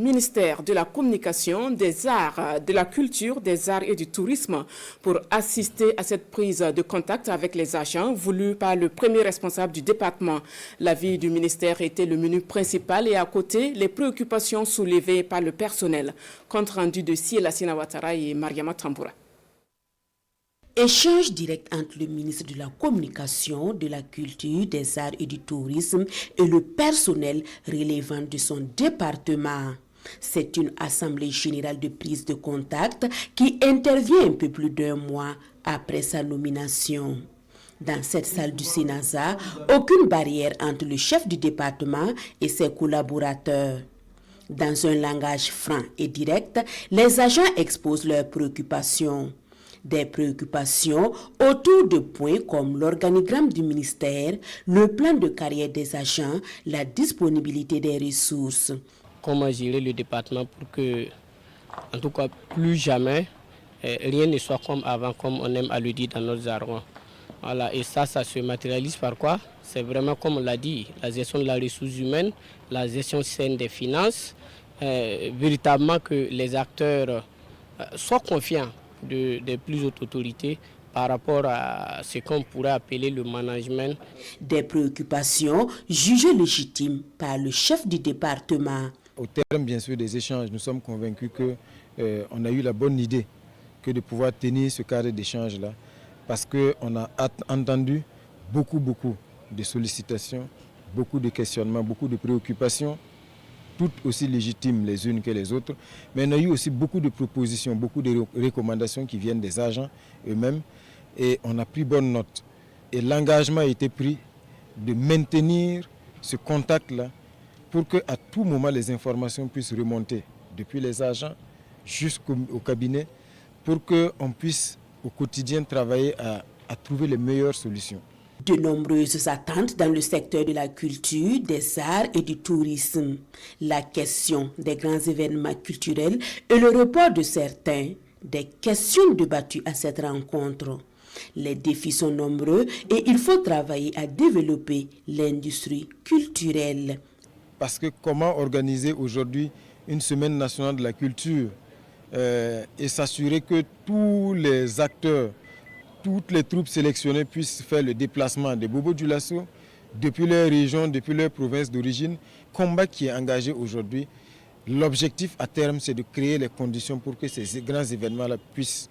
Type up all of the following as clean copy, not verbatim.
Ministère de la Communication, des Arts, de la Culture, des Arts et du Tourisme pour assister à cette prise de contact avec les agents voulue par le premier responsable du département. L'avis du ministère était le menu principal et à côté, les préoccupations soulevées par le personnel. Compte rendu de Siela Sinawatara et Mariama Tamboura. Échange direct entre le ministre de la Communication, de la Culture, des Arts et du Tourisme et le personnel relevant de son département. C'est une assemblée générale de prise de contact qui intervient un peu plus d'1 mois après sa nomination. Dans cette salle du Sénasa, aucune barrière entre le chef du département et ses collaborateurs. Dans un langage franc et direct, les agents exposent leurs préoccupations. Des préoccupations autour de points comme l'organigramme du ministère, le plan de carrière des agents, la disponibilité des ressources. Comment gérer le département pour que, en tout cas, plus jamais, rien ne soit comme avant, comme on aime à le dire dans notre jargon. Voilà, et ça se matérialise par quoi? C'est vraiment, comme on l'a dit, la gestion de la ressource humaine, la gestion saine des finances, véritablement que les acteurs soient confiants des plus hautes autorités par rapport à ce qu'on pourrait appeler le management. Des préoccupations jugées légitimes par le chef du département. Au terme, bien sûr, des échanges, nous sommes convaincus qu'on a eu la bonne idée que de pouvoir tenir ce cadre d'échange-là, parce qu'on a entendu beaucoup de sollicitations, beaucoup de questionnements, beaucoup de préoccupations, toutes aussi légitimes les unes que les autres, mais on a eu aussi beaucoup de propositions, beaucoup de recommandations qui viennent des agents eux-mêmes, et on a pris bonne note. Et l'engagement a été pris de maintenir ce contact-là pour qu'à tout moment les informations puissent remonter depuis les agents jusqu'au cabinet, pour qu'on puisse au quotidien travailler à trouver les meilleures solutions. De nombreuses attentes dans le secteur de la culture, des arts et du tourisme. La question des grands événements culturels et le report de certains, des questions débattues à cette rencontre. Les défis sont nombreux et il faut travailler à développer l'industrie culturelle. Parce que comment organiser aujourd'hui une semaine nationale de la culture et s'assurer que tous les acteurs, toutes les troupes sélectionnées puissent faire le déplacement des Bobo Dioulasso depuis leur région, depuis leur province d'origine. Combat qui est engagé aujourd'hui. L'objectif à terme, c'est de créer les conditions pour que ces grands événements-là puissent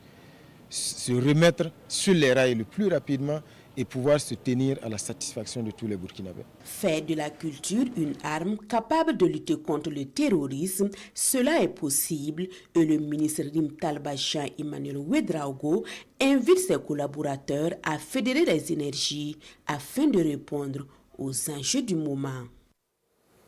se remettre sur les rails le plus rapidement et pouvoir se tenir à la satisfaction de tous les Burkinabés. Faire de la culture une arme capable de lutter contre le terrorisme, cela est possible et le ministre Rim Talbachan Emmanuel Ouedraogo invite ses collaborateurs à fédérer les énergies afin de répondre aux enjeux du moment.